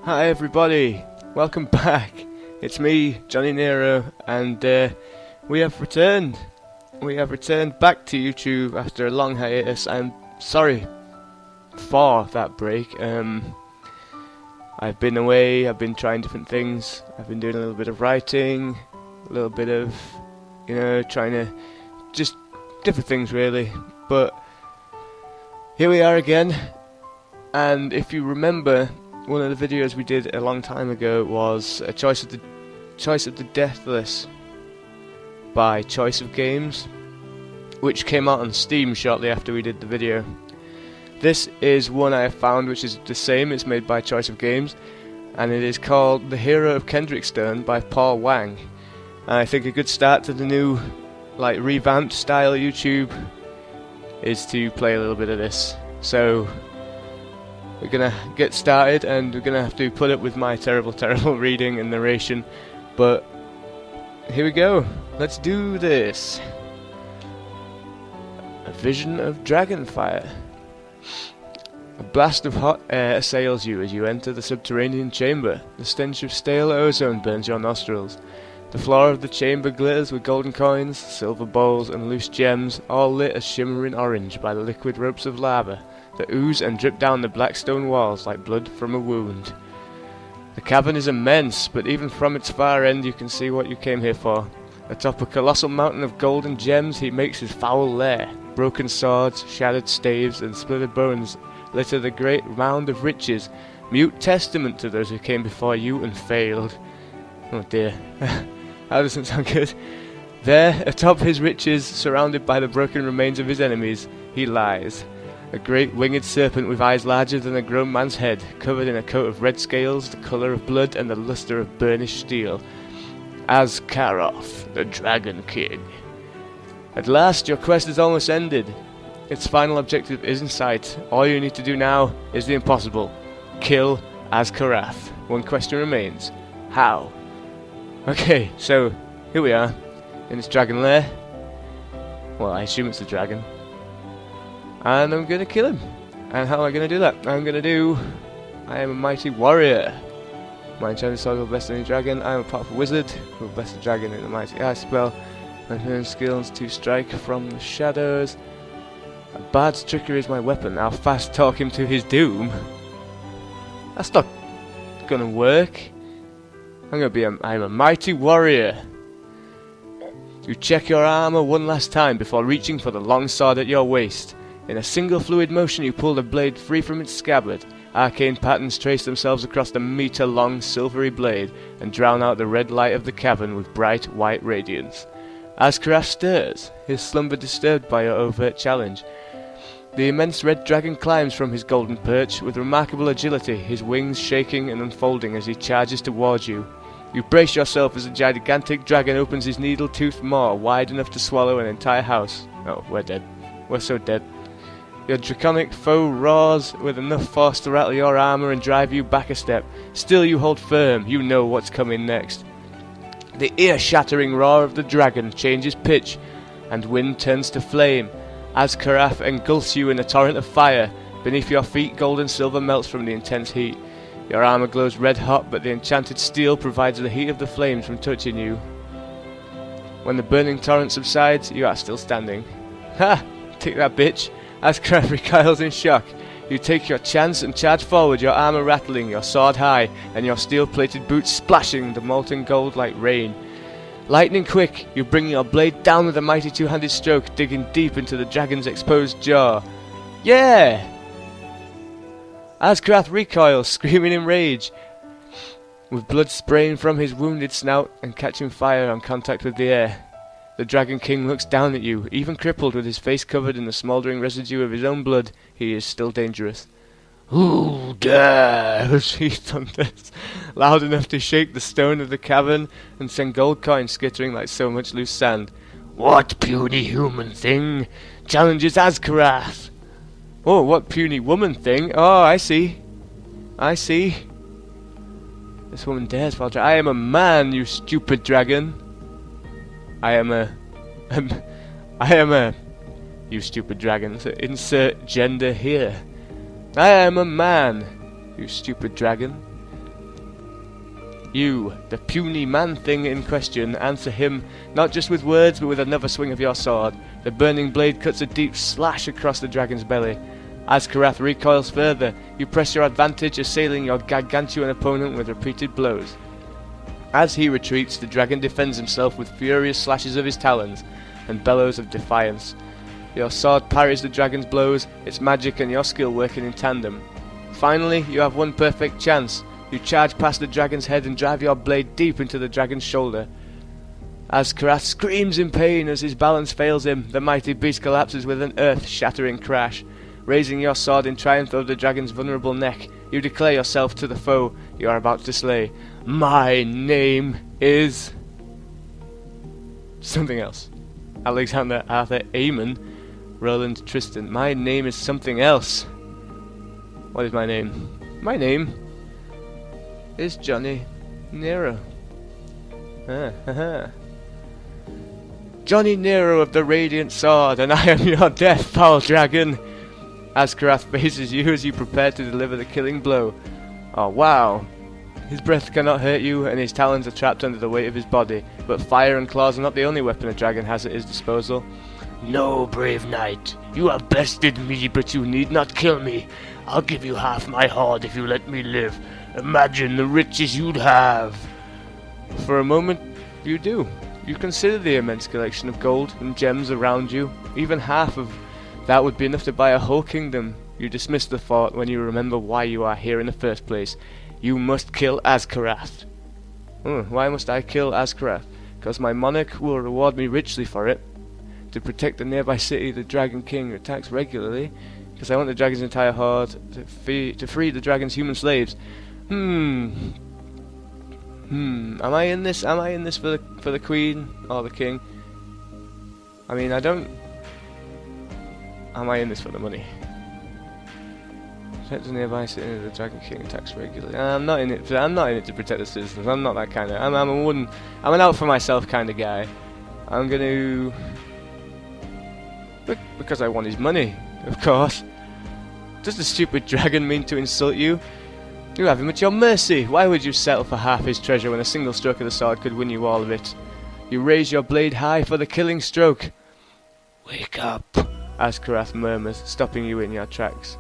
Hi everybody, welcome back. It's me, Johnny Nero, and we have returned. We have returned back to YouTube after a long hiatus. I'm sorry for that break. I've been away, I've been trying different things. I've been doing a little bit of writing, a little bit of, trying to just different things really. But here we are again, and if you remember, one of the videos we did a long time ago was a Choice of the Deathless by Choice of Games, which came out on Steam shortly after we did the video. This is one I have found which is the same. It's made by Choice of Games, and it is called The Hero of Kendrickstone by Paul Wang. And I think a good start to the new, revamped style YouTube is to play a little bit of this. So we're gonna get started, and we're gonna have to put up with my terrible reading and narration, but here we go. Let's do this. A vision of dragonfire. A blast of hot air assails you as you enter the subterranean chamber. The stench of stale ozone burns your nostrils. The floor of the chamber glitters with golden coins, silver bowls, and loose gems, all lit a shimmering orange by the liquid ropes of lava that ooze and drip down the black stone walls like blood from a wound. The cavern is immense, but even from its far end you can see what you came here for. Atop a colossal mountain of gold and gems he makes his foul lair. Broken swords, shattered staves, and splintered bones litter the great mound of riches, mute testament to those who came before you and failed. Oh dear, that doesn't sound good. There, atop his riches, surrounded by the broken remains of his enemies, he lies. A great winged serpent with eyes larger than a grown man's head, covered in a coat of red scales, the colour of blood and the lustre of burnished steel. Azkaroth, the Dragon King. At last, your quest is almost ended. Its final objective is in sight. All you need to do now is the impossible. Kill Azkaroth. One question remains. How? Okay, so here we are, in this dragon lair. Well, I assume it's a dragon. And I'm gonna kill him. And how am I gonna do that? I am a mighty warrior. My enchanted sword will bless any dragon. I am a powerful wizard who will bless the dragon in a mighty ice spell. My turn skills to strike from the shadows. A bard's trickery is my weapon. I'll fast talk him to his doom. That's not gonna work. I'm a mighty warrior. You check your armor one last time before reaching for the long sword at your waist. In a single fluid motion you pull the blade free from its scabbard. Arcane patterns trace themselves across the meter-long silvery blade and drown out the red light of the cavern with bright white radiance. Azkaroth stirs, his slumber disturbed by your overt challenge. The immense red dragon climbs from his golden perch with remarkable agility, his wings shaking and unfolding as he charges towards you. You brace yourself as the gigantic dragon opens his needle-toothed maw wide enough to swallow an entire house. Oh, we're dead. We're so dead. Your draconic foe roars with enough force to rattle your armor and drive you back a step. Still you hold firm, you know what's coming next. The ear-shattering roar of the dragon changes pitch, and wind turns to flame. Azkaroth engulfs you in a torrent of fire. Beneath your feet gold and silver melts from the intense heat. Your armor glows red hot, but the enchanted steel provides the heat of the flames from touching you. When the burning torrent subsides, you are still standing. Ha! Take that, bitch! Azkaroth recoils in shock. You take your chance and charge forward, your armor rattling, your sword high, and your steel-plated boots splashing the molten gold like rain. Lightning quick, you bring your blade down with a mighty two-handed stroke, digging deep into the dragon's exposed jaw. Yeah! Azkaroth recoils, screaming in rage, with blood spraying from his wounded snout and catching fire on contact with the air. The Dragon King looks down at you. Even crippled, with his face covered in the smouldering residue of his own blood, he is still dangerous. Who dares? He thunders, loud enough to shake the stone of the cavern and send gold coins skittering like so much loose sand. What puny human thing challenges Azkaroth? Oh, what puny woman thing? Oh, I see. This woman dares fall. I am a man, you stupid dragon. I am a, you stupid dragon, so insert gender here. I am a man, you stupid dragon. You, the puny man-thing in question, answer him not just with words but with another swing of your sword. The burning blade cuts a deep slash across the dragon's belly. As Karath recoils further, you press your advantage, assailing your gargantuan opponent with repeated blows. As he retreats, the dragon defends himself with furious slashes of his talons and bellows of defiance. Your sword parries the dragon's blows, its magic and your skill working in tandem. Finally, you have one perfect chance. You charge past the dragon's head and drive your blade deep into the dragon's shoulder. As Karath screams in pain as his balance fails him, the mighty beast collapses with an earth-shattering crash. Raising your sword in triumph over the dragon's vulnerable neck, you declare yourself to the foe you are about to slay. My name is... something else. Alexander, Arthur, Aemon, Roland, Tristan. My name is something else. What is my name? My name is Johnny Nero. Johnny Nero of the Radiant Sword, and I am your death, foul dragon. As Karath faces you as you prepare to deliver the killing blow. Oh wow. His breath cannot hurt you, and his talons are trapped under the weight of his body, but fire and claws are not the only weapon a dragon has at his disposal. No, brave knight, you have bested me, but you need not kill me. I'll give you half my hoard if you let me live. Imagine the riches you'd have. For a moment, you do. You consider the immense collection of gold and gems around you. Even half of that would be enough to buy a whole kingdom. You dismiss the thought when you remember why you are here in the first place. You must kill Azkarath. Why must I kill Azkarath? Because my monarch will reward me richly for it. To protect the nearby city the Dragon King attacks regularly. Because I want the dragon's entire horde to free the dragon's human slaves. Am I in this? Am I in this for the queen or the king? I mean, I don't. Am I in this for the money? Protect the nearby city the Dragon King attacks regularly. I'm not in it. I'm not in it to protect the citizens. I'm not that kind of. I'm an out for myself kind of guy. I'm gonna. Because I want his money, of course. Does the stupid dragon mean to insult you? You have him at your mercy. Why would you settle for half his treasure when a single stroke of the sword could win you all of it? You raise your blade high for the killing stroke. Wake up, Azkarath murmurs, stopping you in your tracks.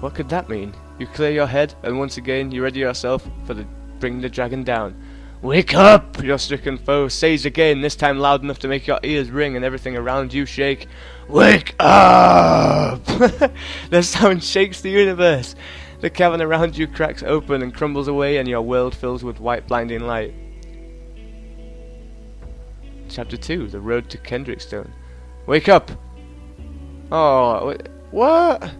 What could that mean? You clear your head, and once again you ready yourself for bring the dragon down. Wake up! Your stricken foe says again, this time loud enough to make your ears ring and everything around you shake. Wake up! The sound shakes the universe. The cavern around you cracks open and crumbles away, and your world fills with white blinding light. Chapter 2, The Road to Kendrickstone. Wake up! Oh, what?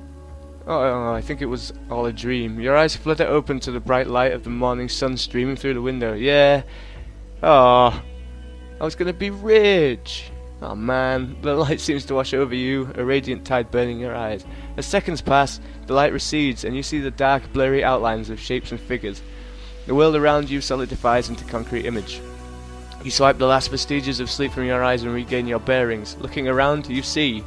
Oh, I think it was all a dream. Your eyes flutter open to the bright light of the morning sun streaming through the window. Yeah. Oh, I was gonna be rich. Oh man, the light seems to wash over you, a radiant tide burning your eyes. As seconds pass, the light recedes, and you see the dark, blurry outlines of shapes and figures. The world around you solidifies into concrete image. You swipe the last vestiges of sleep from your eyes and regain your bearings. Looking around, you see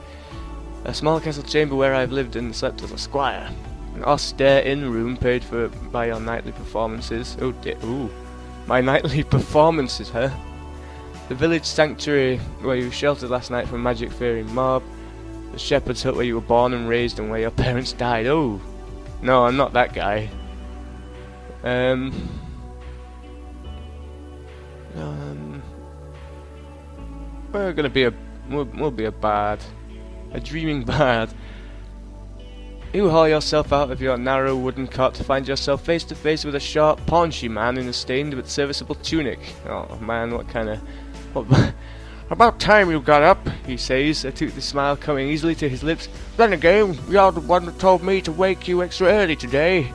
a small castle chamber where I've lived and slept as a squire. An austere inn room paid for by your nightly performances. Oh dear, ooh. My nightly performances, huh? The village sanctuary where you sheltered last night from magic-fearing mob. The shepherd's hut where you were born and raised and where your parents died. Oh, no, I'm not that guy. We're gonna be we'll be a bard. A dreaming bard. You haul yourself out of your narrow wooden cot to find yourself face to face with a short, paunchy man in a stained but serviceable tunic. Oh man, what kind of... About time you got up, he says, a toothy smile coming easily to his lips. Then again, you're the one that told me to wake you extra early today.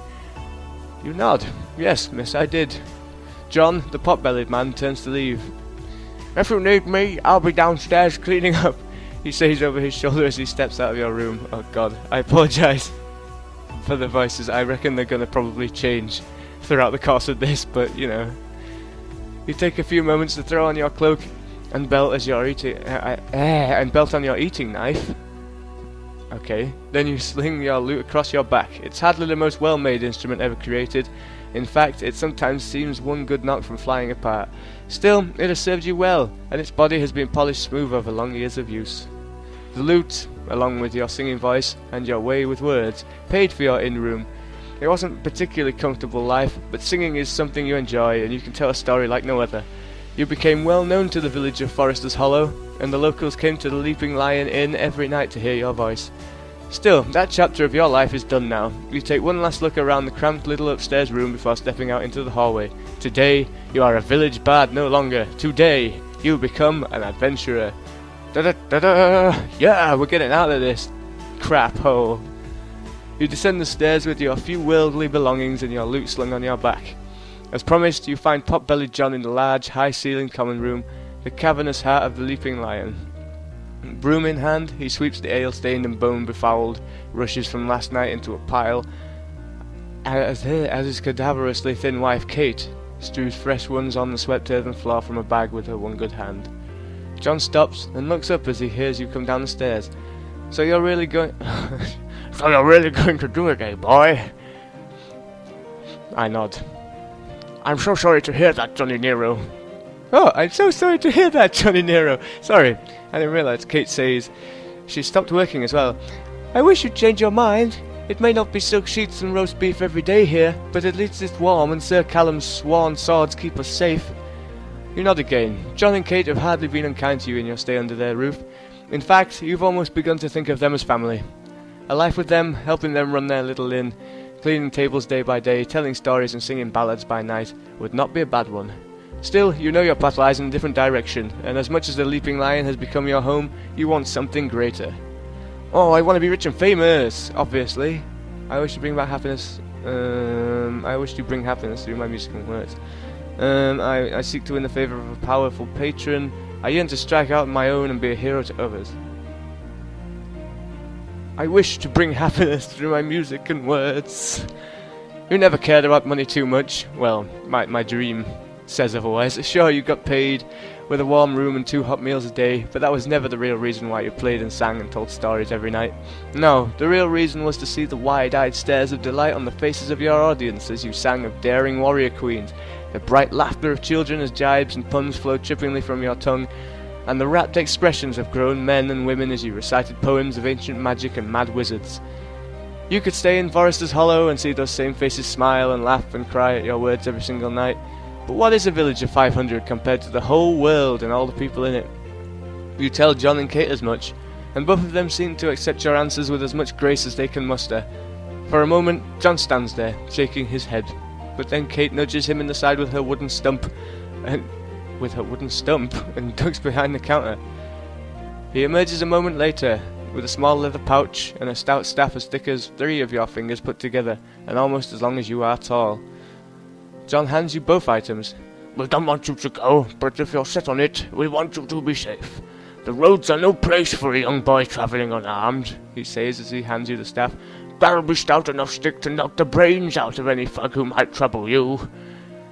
You nod. Yes, miss, I did. John, the pot-bellied man, turns to leave. If you need me, I'll be downstairs cleaning up, he says over his shoulder as he steps out of your room. Oh god, I apologise for the voices. I reckon they're gonna probably change throughout the course of this, but you know. You take a few moments to throw on your cloak and belt as you're eating, and belt on your eating knife. Okay, then you sling your lute across your back. It's hardly the most well-made instrument ever created, In fact, it sometimes seems one good knock from flying apart. Still, it has served you well, and its body has been polished smooth over long years of use. The lute, along with your singing voice and your way with words, paid for your inn-room. It wasn't a particularly comfortable life, but singing is something you enjoy, and you can tell a story like no other. You became well known to the village of Forester's Hollow, and the locals came to the Leaping Lion Inn every night to hear your voice. Still, that chapter of your life is done now. You take one last look around the cramped little upstairs room before stepping out into the hallway. Today, you are a village bard no longer. Today, you become an adventurer. Da-da-da-da! Yeah, we're getting out of this crap hole. You descend the stairs with your few worldly belongings and your loot slung on your back. As promised, you find pot-bellied John in the large, high-ceilinged common room, the cavernous heart of the Leaping Lion. Broom in hand, he sweeps the ale-stained and bone-befouled rushes from last night into a pile, as his cadaverously thin wife, Kate, strews fresh ones on the swept earthen floor from a bag with her one good hand. John stops and looks up as he hears you come down the stairs. So you're really going... So you're really going to do it, eh, boy? I nod. I'm so sorry to hear that, Johnny Nero. Oh, I'm so sorry to hear that, Johnny Nero. Sorry, I didn't realise. Kate says she stopped working as well. I wish you'd change your mind. It may not be silk sheets and roast beef every day here, but at least it's warm and Sir Callum's sworn swords keep us safe. You nod again. John and Kate have hardly been unkind to you in your stay under their roof. In fact, you've almost begun to think of them as family. A life with them, helping them run their little inn, cleaning tables day by day, telling stories and singing ballads by night, would not be a bad one. Still, you know your path lies in a different direction, and as much as the Leaping Lion has become your home, you want something greater. Oh, I want to be rich and famous, obviously. I wish to bring back happiness. I wish to bring happiness through my musical words. I seek to win the favour of a powerful patron. I yearn to strike out on my own and be a hero to others. I wish to bring happiness through my music and words. You never cared about money too much. Well, my dream says otherwise. Sure, you got paid with a warm room and 2 hot meals a day, but that was never the real reason why you played and sang and told stories every night. No, the real reason was to see the wide-eyed stares of delight on the faces of your audience as you sang of daring warrior queens, the bright laughter of children as jibes and puns flowed trippingly from your tongue, and the rapt expressions of grown men and women as you recited poems of ancient magic and mad wizards. You could stay in Forester's Hollow and see those same faces smile and laugh and cry at your words every single night, but what is a village of 500 compared to the whole world and all the people in it? You tell John and Kate as much, and both of them seem to accept your answers with as much grace as they can muster. For a moment, John stands there, shaking his head, but then Kate nudges him in the side with her wooden stump, and ducks behind the counter. He emerges a moment later, with a small leather pouch and a stout staff as thick as 3 of your fingers put together, and almost as long as you are tall. John hands you both items. We don't want you to go, but if you're set on it, we want you to be safe. The roads are no place for a young boy travelling unarmed, he says as he hands you the staff. That'll be stout enough stick to knock the brains out of any thug who might trouble you.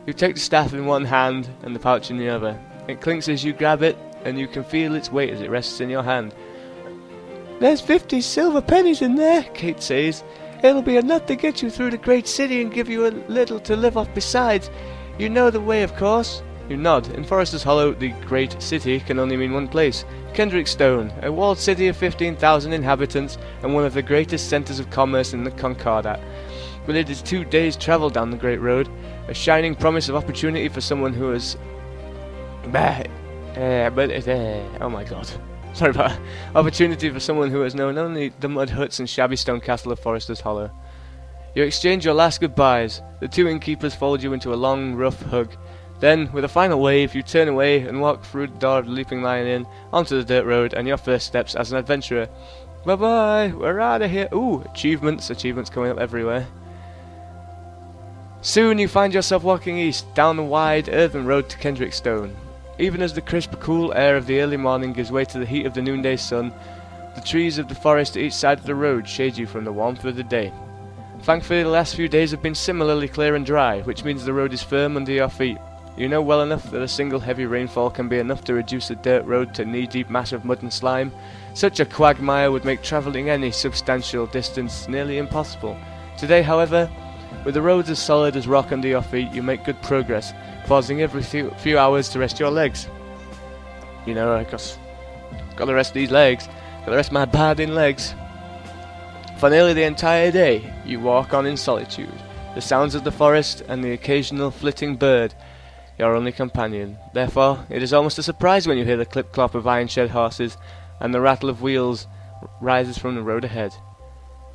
You take the staff in one hand and the pouch in the other. It clinks as you grab it, and you can feel its weight as it rests in your hand. There's 50 silver pennies in there, Kate says. It'll be enough to get you through the great city and give you a little to live off besides. You know the way, of course. You nod. In Forester's Hollow, the great city can only mean one place. Kendrickstone, a walled city of 15,000 inhabitants and one of the greatest centres of commerce in the Concordat. But it is 2 days' travel down the great road, a shining promise of opportunity for someone who has... oh my god. Sorry about that. Opportunity for someone who has known only the mud huts and shabby stone castle of Forester's Hollow. You exchange your last goodbyes. The 2 innkeepers fold you into a long, rough hug. Then, with a final wave, you turn away and walk through the door of the Leaping Lion Inn, onto the dirt road, and your first steps as an adventurer. Bye-bye, we're out of here. Ooh, achievements coming up everywhere. Soon you find yourself walking east, down the wide, earthen road to Kendrickstone. Even as the crisp, cool air of the early morning gives way to the heat of the noonday sun, the trees of the forest at each side of the road shade you from the warmth of the day. Thankfully, the last few days have been similarly clear and dry, which means the road is firm under your feet. You know well enough that a single heavy rainfall can be enough to reduce a dirt road to knee-deep mass of mud and slime. Such a quagmire would make travelling any substantial distance nearly impossible. Today, however, With the roads as solid as rock under your feet, you make good progress, pausing every few hours to rest your legs. You know, I gotta rest these legs. Gotta rest my padding legs. For nearly the entire day, you walk on in solitude. The sounds of the forest and the occasional flitting bird, your only companion. Therefore, it is almost a surprise when you hear the clip-clop of iron-shed horses and the rattle of wheels rises from the road ahead.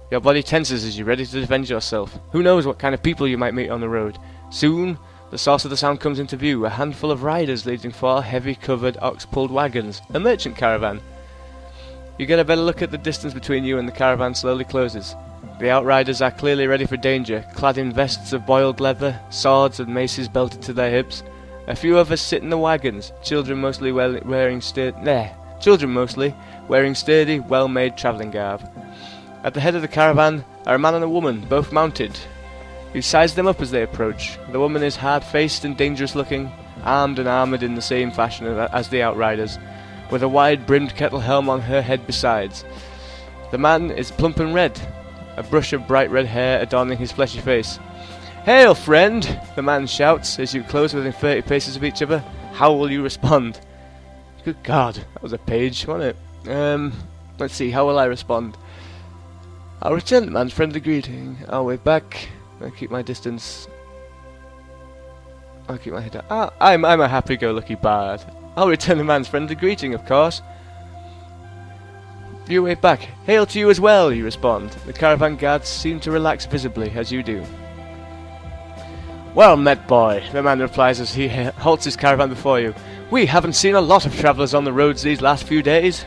Your body tenses as you're ready to defend yourself. Who knows what kind of people you might meet on the road. Soon, the source of the sound comes into view, a handful of riders leading 4 heavy-covered, ox-pulled wagons, a merchant caravan. You get a better look at the distance between you and the caravan slowly closes. The outriders are clearly ready for danger, clad in vests of boiled leather, swords and maces belted to their hips. A few of us sit in the wagons, children mostly wearing sturdy, well-made travelling garb. At the head of the caravan are a man and a woman, both mounted. You size them up as they approach. The woman is hard-faced and dangerous-looking, armed and armoured in the same fashion as the outriders, with a wide-brimmed kettle helm on her head besides. The man is plump and red, a brush of bright red hair adorning his fleshy face. "Hail, friend!" the man shouts as you close within 30 paces of each other. How will you respond? Good God, that was a page, wasn't it? Let's see, how will I respond? I'll return the man's friendly greeting. I'll wave back. I'll keep my distance. I'll keep my head down. I'm a happy-go-lucky bard. I'll return the man's friendly greeting, of course. You wave back. Hail to you as well, you respond. The caravan guards seem to relax visibly as you do. Well met, boy, the man replies as he halts his caravan before you. We haven't seen a lot of travellers on the roads these last few days.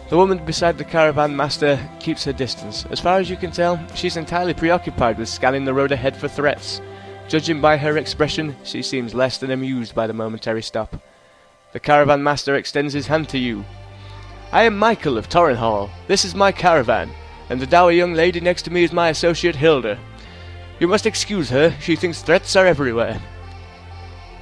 The woman beside the caravan master keeps her distance. As far as you can tell, she's entirely preoccupied with scanning the road ahead for threats. Judging by her expression, she seems less than amused by the momentary stop. The caravan master extends his hand to you. I am Michael of Torrenhall. This is my caravan, and the dour young lady next to me is my associate Hilda. You must excuse her, she thinks threats are everywhere.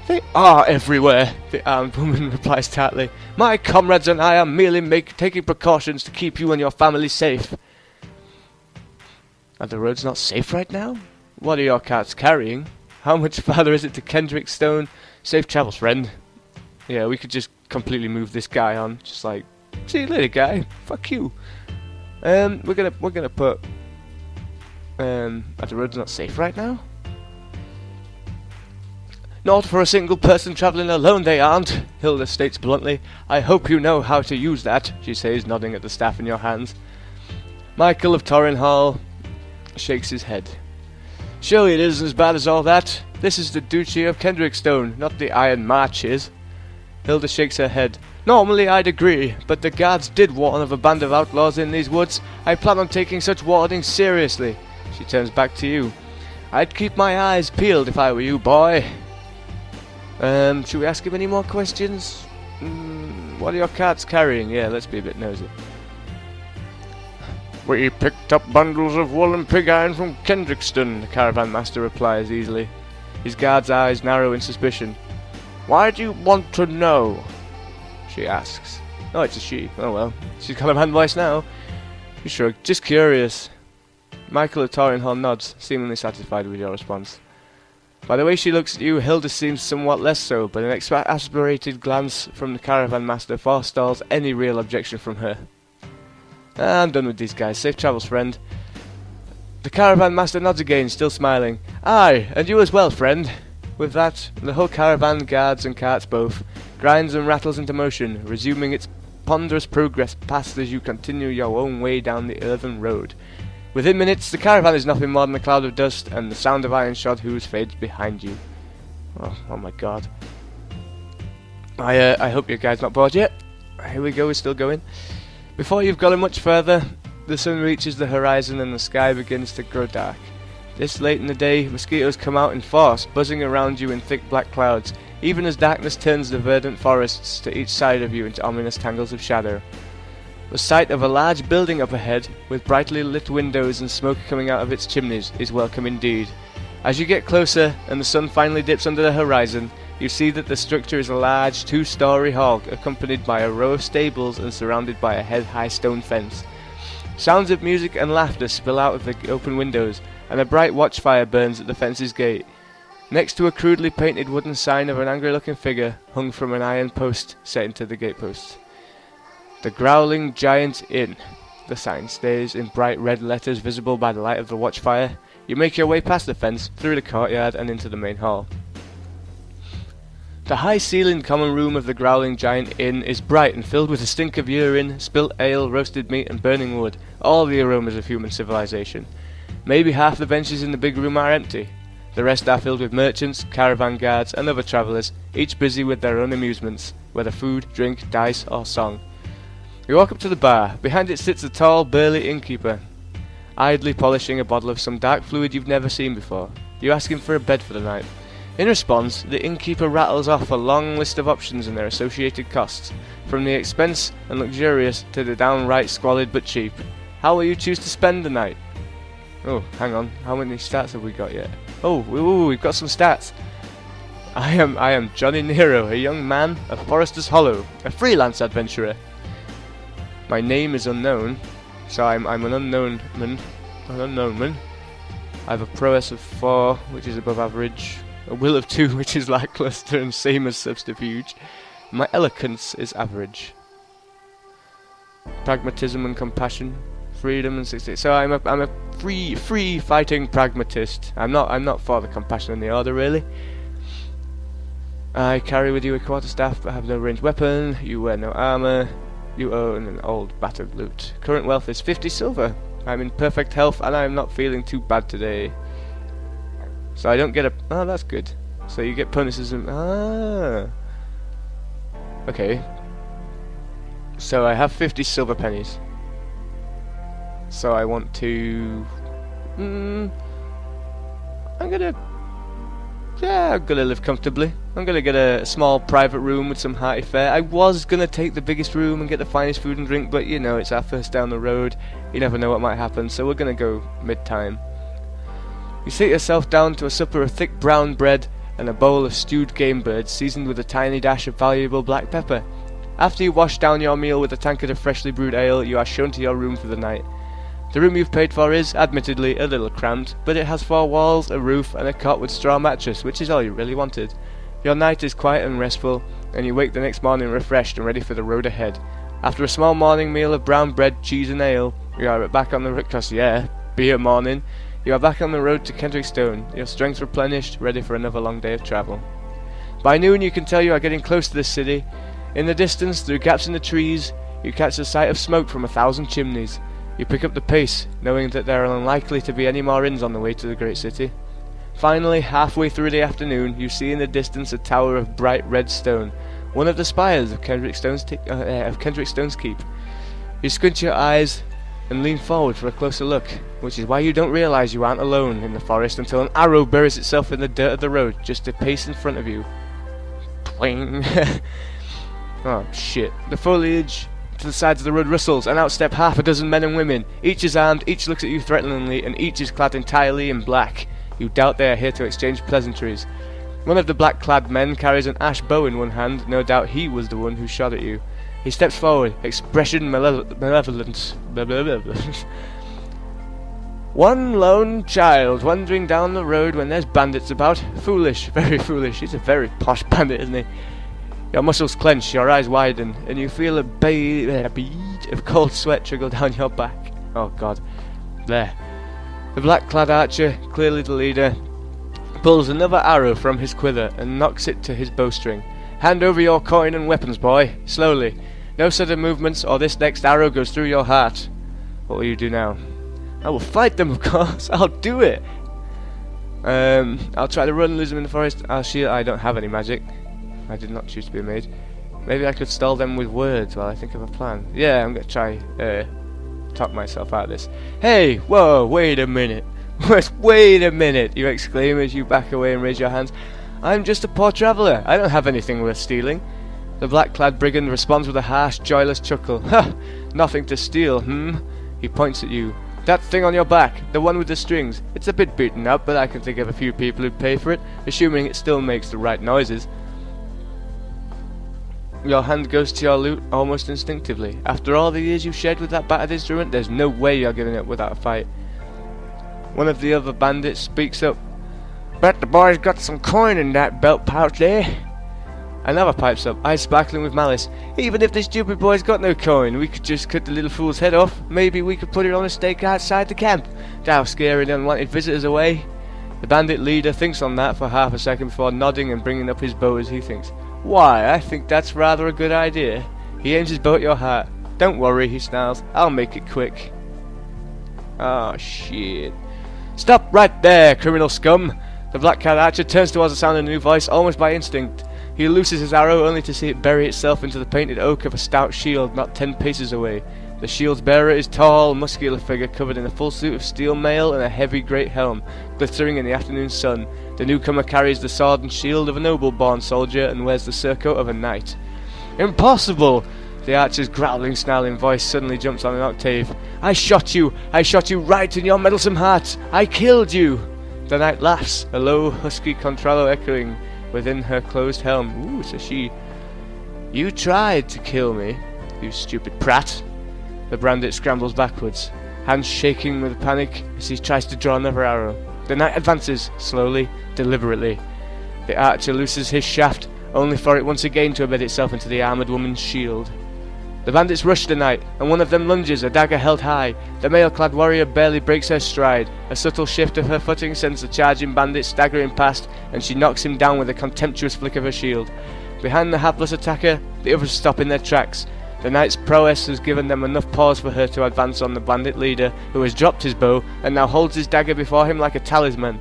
They are everywhere, the armed woman replies tartly. My comrades and I are merely taking precautions to keep you and your family safe. Are the roads not safe right now? What are your carts carrying? How much farther is it to Kendrickstone? Safe travels, friend. Yeah, we could just completely move this guy on, just like, see you later, guy. Fuck you. We're gonna put. Are the roads not safe right now? Not for a single person travelling alone, they aren't, Hilda states bluntly. I hope you know how to use that, she says, nodding at the staff in your hands. Michael of Torrenhall shakes his head. Surely it isn't as bad as all that. This is the Duchy of Kendrickstone, not the Iron Marches. Hilda shakes her head. Normally I'd agree, but the guards did warn of a band of outlaws in these woods. I plan on taking such warning seriously. She turns back to you. I'd keep my eyes peeled if I were you, boy. Should we ask him any more questions? What are your carts carrying? Yeah, let's be a bit nosy. We picked up bundles of wool and pig iron from Kendrickstone, the caravan master replies easily. His guard's eyes narrow in suspicion. Why do you want to know? She asks. Oh, it's a she. Oh well. She's got a man voice now. You shrugged. Just curious. Michael of Torrenhall nods, seemingly satisfied with your response. By the way she looks at you, Hilda seems somewhat less so, but an exasperated glance from the caravan master forestalls any real objection from her. I'm done with these guys. Safe travels, friend. The caravan master nods again, still smiling. Aye, and you as well, friend. With that, the whole caravan, guards and carts both, grinds and rattles into motion, resuming its ponderous progress past as you continue your own way down the earthen road. Within minutes, the caravan is nothing more than a cloud of dust, and the sound of iron-shod hooves fades behind you. Oh my god. I hope you guys not bored yet. Here we go, we're still going. Before you've gotten much further, the sun reaches the horizon and the sky begins to grow dark. This late in the day, mosquitoes come out in force, buzzing around you in thick black clouds, even as darkness turns the verdant forests to each side of you into ominous tangles of shadow. The sight of a large building up ahead, with brightly lit windows and smoke coming out of its chimneys, is welcome indeed. As you get closer, and the sun finally dips under the horizon, you see that the structure is a large two-story hall, accompanied by a row of stables and surrounded by a head-high stone fence. Sounds of music and laughter spill out of the open windows, and a bright watchfire burns at the fence's gate. Next to a crudely painted wooden sign of an angry-looking figure hung from an iron post set into the gatepost. The Growling Giant Inn. The sign stays in bright red letters visible by the light of the watchfire. You make your way past the fence, through the courtyard, and into the main hall. The high-ceilinged common room of the Growling Giant Inn is bright and filled with the stink of urine, spilt ale, roasted meat, and burning wood, all the aromas of human civilization. Maybe half the benches in the big room are empty. The rest are filled with merchants, caravan guards, and other travellers, each busy with their own amusements, whether food, drink, dice, or song. You walk up to the bar. Behind it sits a tall, burly innkeeper, idly polishing a bottle of some dark fluid you've never seen before. You ask him for a bed for the night. In response, the innkeeper rattles off a long list of options and their associated costs, from the expense and luxurious to the downright squalid but cheap. How will you choose to spend the night? Oh, hang on. How many stats have we got yet? Oh, we've got some stats. I am Johnny Nero, a young man of Forester's Hollow, a freelance adventurer. My name is unknown, so I'm an unknown man. I have a prowess of 4, which is above average, a will of 2, which is lackluster and same as subterfuge. My eloquence is average. Pragmatism and compassion, freedom and 60. So I'm a free fighting pragmatist. I'm not for the compassion and the order really. I carry with you a quarterstaff but have no ranged weapon. You wear no armor. You own an old battered lute. Current wealth is 50 silver. I'm in perfect health and I'm not feeling too bad today. So I don't get a... Oh, that's good. So you get bonuses and... Ah. Okay. So I have 50 silver pennies. So I want to... I'm gonna live comfortably. I'm gonna get a small private room with some hearty fare. I was gonna take the biggest room and get the finest food and drink, but you know, it's our first down the road. You never know what might happen, so we're gonna go mid-time. You sit yourself down to a supper of thick brown bread and a bowl of stewed game birds seasoned with a tiny dash of valuable black pepper. After you wash down your meal with a tankard of freshly brewed ale, you are shown to your room for the night. The room you've paid for is, admittedly, a little cramped, but it has 4 walls, a roof, and a cot with straw mattress, which is all you really wanted. Your night is quiet and restful, and you wake the next morning refreshed and ready for the road ahead. After a small morning meal of brown bread, cheese, and ale, you are back on the road. 'Cause yeah, beer morning. You are back on the road to Kendrickstone, your strength replenished, ready for another long day of travel. By noon, you can tell you are getting close to this city. In the distance, through gaps in the trees, you catch the sight of smoke from 1,000 chimneys. You pick up the pace, knowing that there are unlikely to be any more inns on the way to the great city. Finally, halfway through the afternoon, you see in the distance a tower of bright red stone, one of the spires of Kendrickstone's keep. You squint your eyes and lean forward for a closer look, which is why you don't realise you aren't alone in the forest until an arrow buries itself in the dirt of the road just a pace in front of you. Pling! Oh shit. The foliage to the sides of the road rustles, and out step half a dozen men and women. Each is armed, each looks at you threateningly, and each is clad entirely in black. You doubt they are here to exchange pleasantries. One of the black-clad men carries an ash bow in one hand. No doubt he was the one who shot at you. He steps forward, expression malevolent. One lone child wandering down the road when there's bandits about. Foolish, very foolish. He's a very posh bandit, isn't he? Your muscles clench, your eyes widen, and you feel a bead of cold sweat trickle down your back. Oh god. There. The black-clad archer, clearly the leader, pulls another arrow from his quiver and knocks it to his bowstring. Hand over your coin and weapons, boy. Slowly. No sudden movements, or this next arrow goes through your heart. What will you do now? I will fight them, of course. I'll do it. I'll try to run, lose them in the forest. I don't have any magic. I did not choose to be a mage. Maybe I could stall them with words while I think of a plan. Yeah, I'm gonna try talk myself out of this. Hey, whoa, wait a minute. Wait a minute, you exclaim as you back away and raise your hands. I'm just a poor traveller. I don't have anything worth stealing. The black-clad brigand responds with a harsh, joyless chuckle. Ha! Nothing to steal, He points at you. That thing on your back, the one with the strings. It's a bit beaten up, but I can think of a few people who'd pay for it, assuming it still makes the right noises. Your hand goes to your lute almost instinctively. After all the years you've shared with that battered instrument, there's no way you're giving up without a fight. One of the other bandits speaks up. Bet the boy's got some coin in that belt pouch there. Another pipes up, eyes sparkling with malice. Even if the stupid boy's got no coin, we could just cut the little fool's head off. Maybe we could put it on a stake outside the camp. That'll scare any unwanted visitors away. The bandit leader thinks on that for half a second before nodding and bringing up his bow as he thinks. Why, I think that's rather a good idea. He aims his bow at your heart. Don't worry, he snarls. I'll make it quick. Oh, shit. Stop right there, criminal scum! The black cat archer turns towards the sound of a new voice almost by instinct. He looses his arrow only to see it bury itself into the painted oak of a stout shield not 10 paces away. The shield's bearer is tall, muscular figure covered in a full suit of steel mail and a heavy great helm, glittering in the afternoon sun. The newcomer carries the sword and shield of a noble-born soldier and wears the surcoat of a knight. Impossible! The archer's growling, snarling voice suddenly jumps on an octave. I shot you right in your meddlesome heart! I killed you! The knight laughs, a low, husky contralto echoing within her closed helm. Ooh, says she. You tried to kill me, you stupid prat. The bandit scrambles backwards, hands shaking with panic as he tries to draw another arrow. The knight advances, slowly, deliberately. The archer looses his shaft, only for it once again to embed itself into the armoured woman's shield. The bandits rush the knight, and one of them lunges, a dagger held high. The mail-clad warrior barely breaks her stride. A subtle shift of her footing sends the charging bandit staggering past, and she knocks him down with a contemptuous flick of her shield. Behind the hapless attacker, the others stop in their tracks. The knight's prowess has given them enough pause for her to advance on the bandit leader, who has dropped his bow, and now holds his dagger before him like a talisman.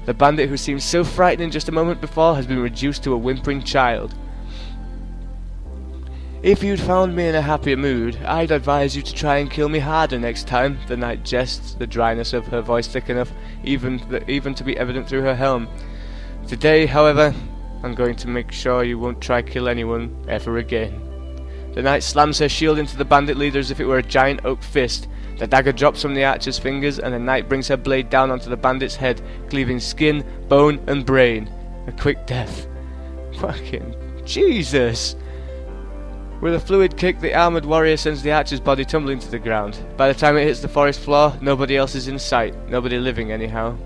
The bandit who seemed so frightening just a moment before has been reduced to a whimpering child. If you'd found me in a happier mood, I'd advise you to try and kill me harder next time, the knight jests, the dryness of her voice thick enough even to be evident through her helm. Today, however, I'm going to make sure you won't try kill anyone ever again. The knight slams her shield into the bandit leader as if it were a giant oak fist. The dagger drops from the archer's fingers, and the knight brings her blade down onto the bandit's head, cleaving skin, bone, and brain. A quick death. Fucking Jesus! With a fluid kick, the armoured warrior sends the archer's body tumbling to the ground. By the time it hits the forest floor, nobody else is in sight. Nobody living, anyhow.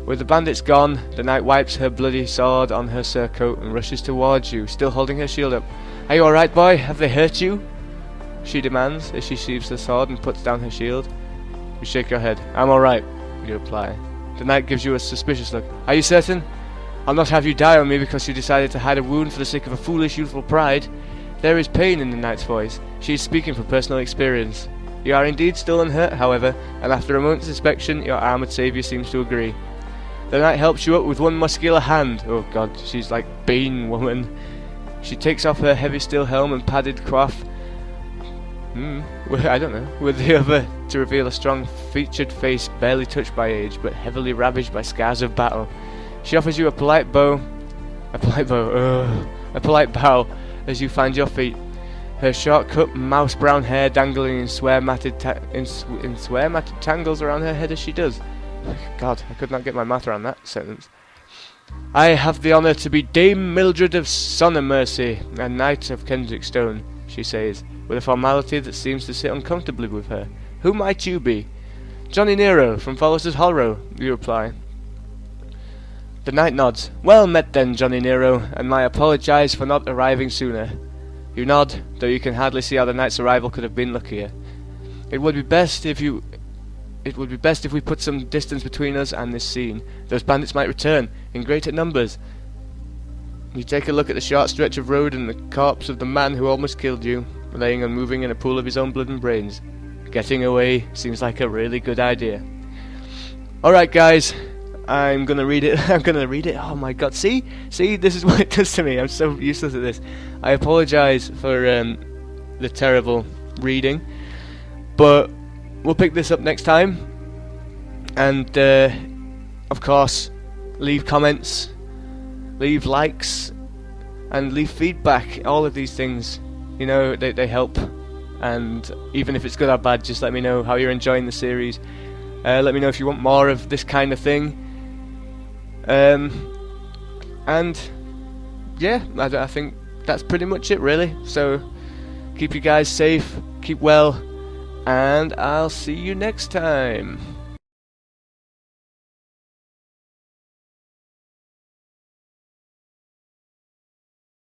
With the bandits gone, the knight wipes her bloody sword on her surcoat and rushes towards you, still holding her shield up. Are you alright, boy? Have they hurt you? She demands, as she sheathes the sword and puts down her shield. You shake your head. I'm alright, you reply. The knight gives you a suspicious look. Are you certain? I'll not have you die on me because you decided to hide a wound for the sake of a foolish youthful pride. There is pain in the knight's voice. She is speaking from personal experience. You are indeed still unhurt, however, and after a moment's inspection, your armoured saviour seems to agree. The knight helps you up with one muscular hand. Oh god, she's like Bean Woman. She takes off her heavy steel helm and padded coif. I don't know. With the other to reveal a strong featured face barely touched by age, but heavily ravaged by scars of battle. She offers you a polite bow as you find your feet. Her short-cut, mouse-brown hair dangling in swear-matted tangles around her head as she does. God, I could not get my mouth around that sentence. I have the honour to be Dame Mildred of Sonnermercy, a knight of Kendrickstone, she says, with a formality that seems to sit uncomfortably with her. Who might you be? Johnny Nero, from Follister's Hollow, you reply. The knight nods. Well met then, Johnny Nero, and I apologise for not arriving sooner. You nod, though you can hardly see how the knight's arrival could have been luckier. It would be best if we put some distance between us and this scene. Those bandits might return, in greater numbers. You take a look at the short stretch of road and the corpse of the man who almost killed you, laying unmoving in a pool of his own blood and brains. Getting away seems like a really good idea. Alright guys, I'm gonna read it. Oh my god, see, this is what it does to me. I'm so useless at this. I apologise for the terrible reading, but we'll pick this up next time. And of course, leave comments, leave likes, and leave feedback. All of these things, you know, they help. And even if it's good or bad, just let me know how you're enjoying the series. Let me know if you want more of this kind of thing. And yeah, I think that's pretty much it really. So keep you guys safe, keep well, and I'll see you next time.